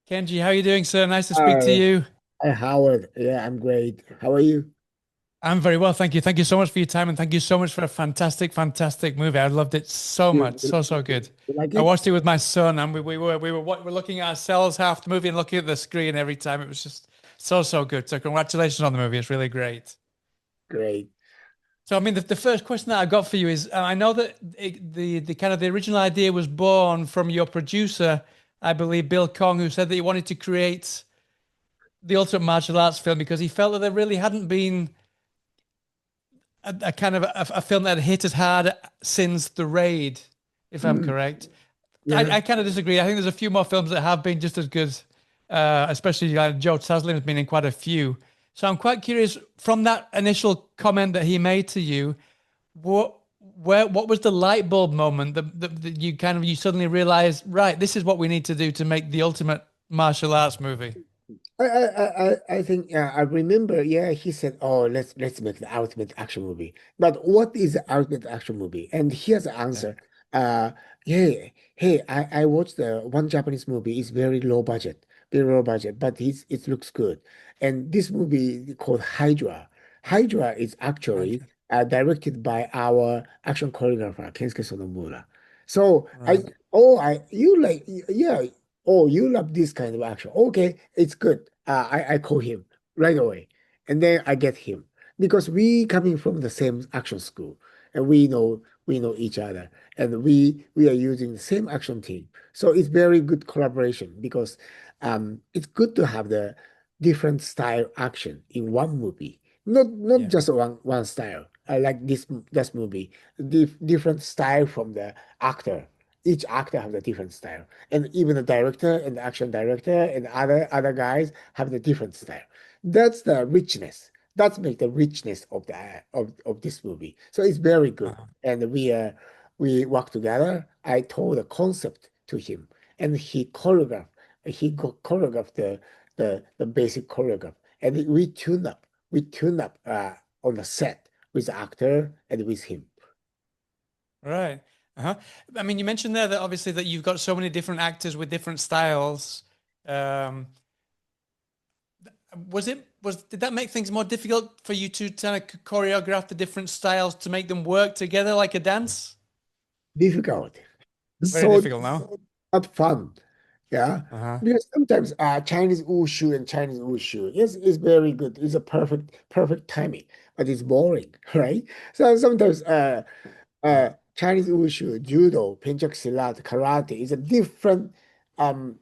Kenji, how are you doing, sir? Nice to speak to Hi, you. hi Howard. Yeah, I'm great. How are you? I'm very well, thank you. Thank you so much for your time, and thank you so much for a fantastic, fantastic movie. I loved it so You, much, you, so good. you like I it? watched it with my son, and we're looking at ourselves half the movie and looking at the screen every time. It was just so good. So congratulations on the movie. It's really great. Great. So I mean, the first question that I got for you is, I know that the kind of the original idea was born from your producer, I believe, Bill Kong, who said that he wanted to create the ultimate martial arts film because he felt that there really hadn't been a kind of a film that had hit as hard since The Raid, if I'm Mm, correct. yeah. I kind of disagree. I think there's a few more films that have been just as good, especially Joe Taslim has been in quite a few. So I'm quite curious from that initial comment that he made to you, what was the light bulb moment that you suddenly realized, right, this is what we need to do to make the ultimate martial arts movie. I think I remember. Yeah, he said, "Oh, let's make the ultimate action movie." But what is the ultimate action movie? And here's the Yeah. answer. Uh, hey, I watched the one Japanese movie. It's very low budget, but it looks good. And this movie called Hydra. Hydra is actually Okay. directed by our action choreographer Kensuke Sonomura. So Right. you like, yeah. Oh, you love this kind of action. Okay, it's good. I call him right away. And then I get him because we coming from the same action school and we know each other and we are using the same action team. So it's very good collaboration because it's good to have the different style action in one movie. Not Yeah. just one style. I like this movie. Different style from the actor. Each actor has a different style, and even the director and the action director and other guys have the different style. That's the richness. That's make the richness of of this movie. So it's very good, Uh-huh. and we work together. I told the concept to him, and he choreographed. Choreographed the basic choreograph, and we tune up on the set with the actor and with him. Right. Uh-huh. I mean, you mentioned there that obviously that you've got so many different actors with different styles. Um, did that make things more difficult for you to kind of choreograph the different styles to make them work together like a dance? Difficult. Very So difficult, no? not fun. Yeah. Uh-huh. Because sometimes Chinese wushu and Chinese wushu is very good. It's a perfect timing, but it's boring, right? So sometimes Chinese wushu, judo, pencak silat, karate is a um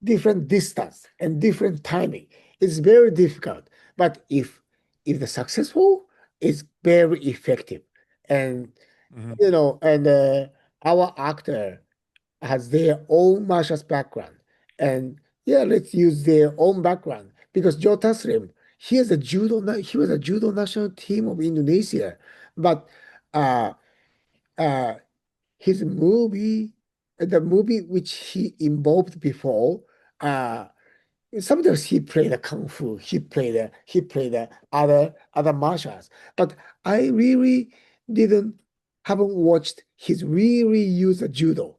different distance and different timing. It's very difficult. But if the successful, it's very effective. And Hmm. our actor has their own martial arts background. And yeah, let's use their own background because Joe Taslim, he was a judo national team of Indonesia. But uh, uh, his movie, the movie which he involved before, uh, sometimes he played the kung fu, he played the other martial arts. But I really didn't haven't watched his really use the judo.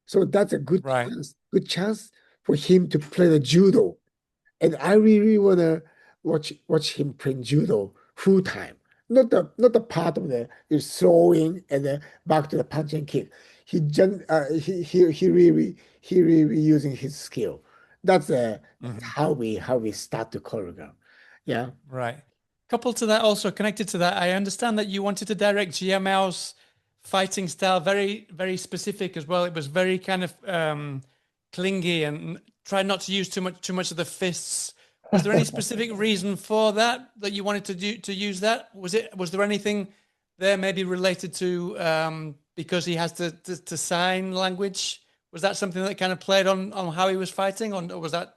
So that's a Right. good chance for him to play the judo. And I really wanna watch him play judo full time. Not the part of the throwing and then back to the punch and kick. He really using his skill. That's Hmm. how we start to choreograph. Yeah. Right. Coupled to that, also connected to that, I understand that you wanted to direct Xie Miao's fighting style very specific as well. It was very kind of clingy and tried not to use too much of the fists. Was there any specific reason for that you wanted to use that? Was there anything there maybe related to because he has to sign language? Was that something that kind of played on how he was fighting, or was that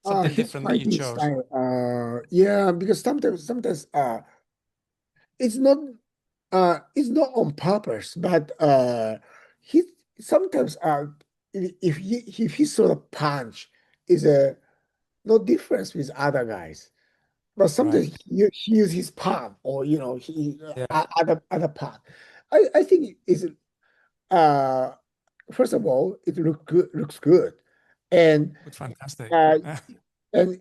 something His different that you fighting chose? style. Yeah, because sometimes it's not it's not on purpose, but he sometimes if he sort of punch is a no difference with other guys, but Right. sometimes he use his palm or he Yeah. other part. I think is uh first of all it looks good. And It's fantastic. uh, and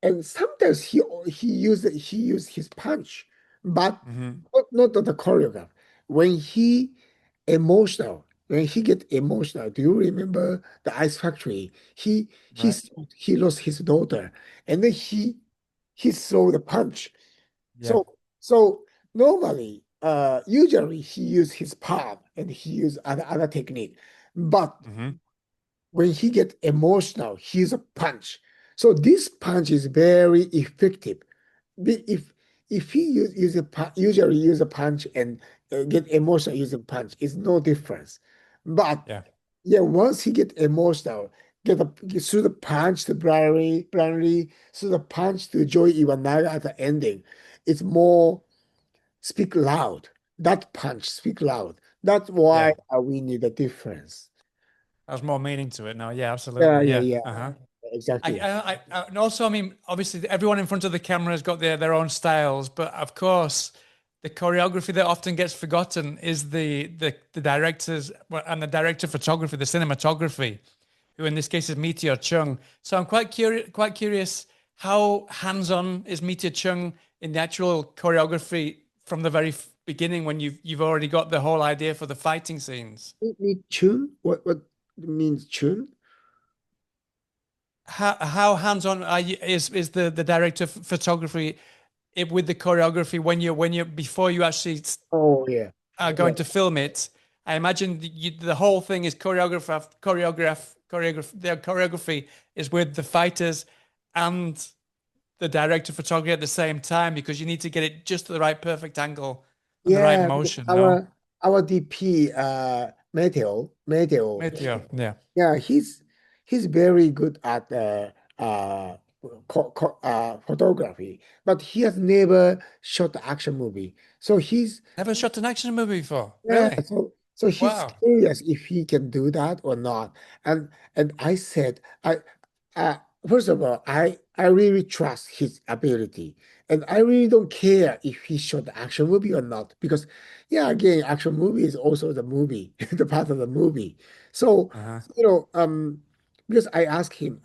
and sometimes he used his punch, but Hmm. not the choreograph. When he when he get emotional, do you remember the Ice Factory? Right. He lost his daughter, and then he throw the punch. Yeah. So normally, usually he use his palm and he use other technique, but Hmm. when he get emotional, he's a punch. So this punch is very effective. If he usually use a punch and get emotional using punch, it's no difference. But Yeah. yeah, once he get emotional, get through the punch to Bradley, through the punch to Joey Iwanaga at the ending, it's more speak loud. That punch speak loud. That's Yeah. why we need a difference. There's more meaning to it now. Yeah, Yeah, absolutely. yeah, Yeah. yeah. Uh-huh. Exactly. And also, I mean, obviously, everyone in front of the camera has got their own styles, but of course, the choreography that often gets forgotten is the directors and the director of photography, the cinematography, who in this case is Meteor Chung. So I'm quite curious how hands-on is Meteor Chung in the actual choreography from the very beginning when you've already got the whole idea for the fighting scenes. It means tune? What means tune? How hands-on is the director of photography with the choreography when you before you actually Oh yeah. are Yeah. going to film it? I imagine the whole thing is choreograph. Their choreography is with the fighters and the director of photography at the same time because you need to get it just at the right perfect angle and the right Yeah, because motion. No, our DP Mateo, Meteor. Yeah, yeah, he's very good at uh photography, but he has never shot an action movie. So never shot an action movie before. yeah, Really? so he's Wow. curious if he can do that or not. And I said, uh, first of all, I really trust his ability, and I really don't care if he shot the action movie or not, because yeah, again, action movie is also the movie, the part of the movie. So Uh-huh. because I asked him,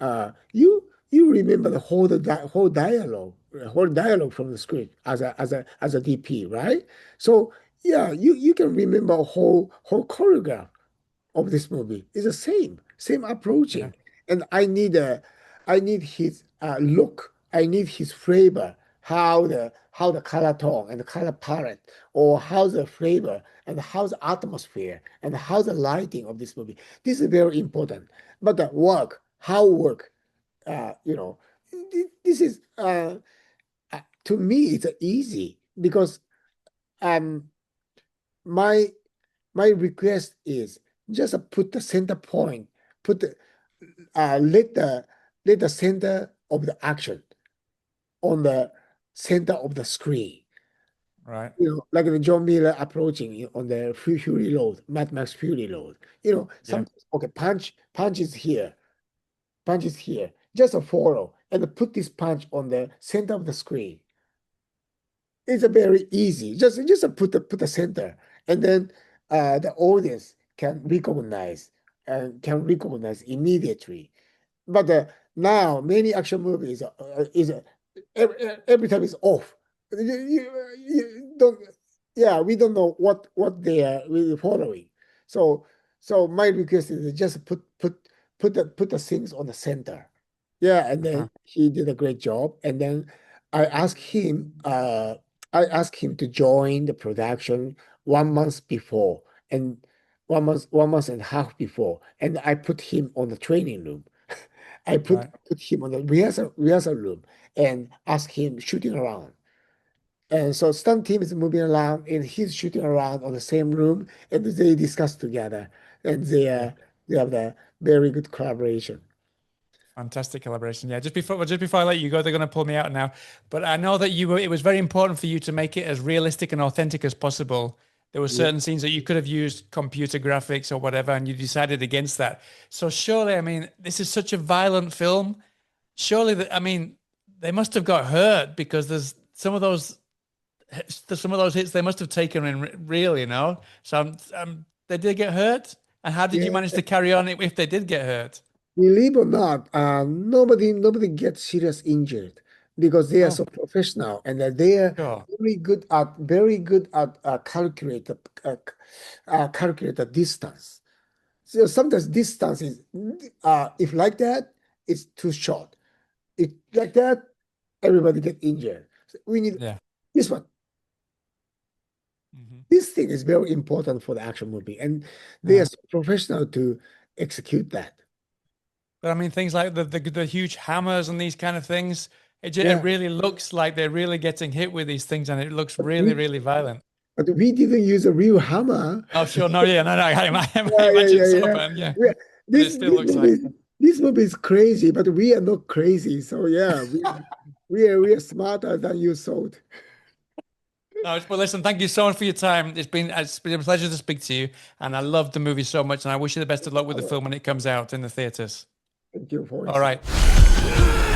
you remember whole dialogue from the script as a DP, right? So yeah, you can remember whole choreograph of this movie. It's the same Yeah. approaching. And I need his look. I need his flavor, how the color tone and the color palette, or how the flavor and how the atmosphere and how the lighting of this movie. This is very important. But the how work, you know, this is to me it's easy because um my my request is just put the center point, put the let the center of the action on the center of the screen. Right. Like the John Miller approaching on the Fury Road, Mad Max Fury Road. Yeah. Some okay, punch is here. Just a follow and put this punch on the center of the screen. It's a very easy. Just put the center, and then the audience can recognize immediately. But now many action movies is every time is off. You don't, yeah, we don't know what they are really following. So my request is just put the things on the center. Yeah, and then Uh-huh. he did a great job. And then I asked him I asked him to join the production 1 month before, and 1 month and a half before, and I put him on the training room. I Right. put him on the rehearsal room and ask him shooting around. And so stunt team is moving around and he's shooting around on the same room, and they discuss together, and Yeah. they have the very good collaboration. Fantastic collaboration. Yeah, just before I let you go, they're going to pull me out now. But I know that it was very important for you to make it as realistic and authentic as possible. There were Yeah, certain scenes that you could have used computer graphics or whatever, and you decided against that. So surely, I mean, this is such a violent film. Surely that, I mean, they must have got hurt because there's some of those hits they must have taken in real, So they did get hurt. And how did you yeah, manage to carry on if they did get hurt? believe or not, nobody gets serious injured because they are Oh, so professional and that they are sure. very good at calculate the distance. So sometimes distance is if like that, it's too short. If like that, everybody get injured. So we need Yeah. this one. Mhm. This thing is very important for the action movie, and they are Uh, so professional to execute that. but I mean, things like the huge hammers and these kind of things, it Yeah, really looks like they're really getting hit with these things, and it looks but really, we really violent. but we didn't use a real hammer. Oh, sure. No, yeah, no, no. I Yeah, yeah, imagine yeah, so, yeah. but yeah, We, but this it still this looks like. movie this movie is crazy, but we are not crazy. So yeah, we are smarter than you thought. No, well, listen, thank you so much for your time. It's been a pleasure to speak to you, and I love the movie so much, and I wish you the best of luck with the film when it comes out in the theaters. Thank you for All listening. right.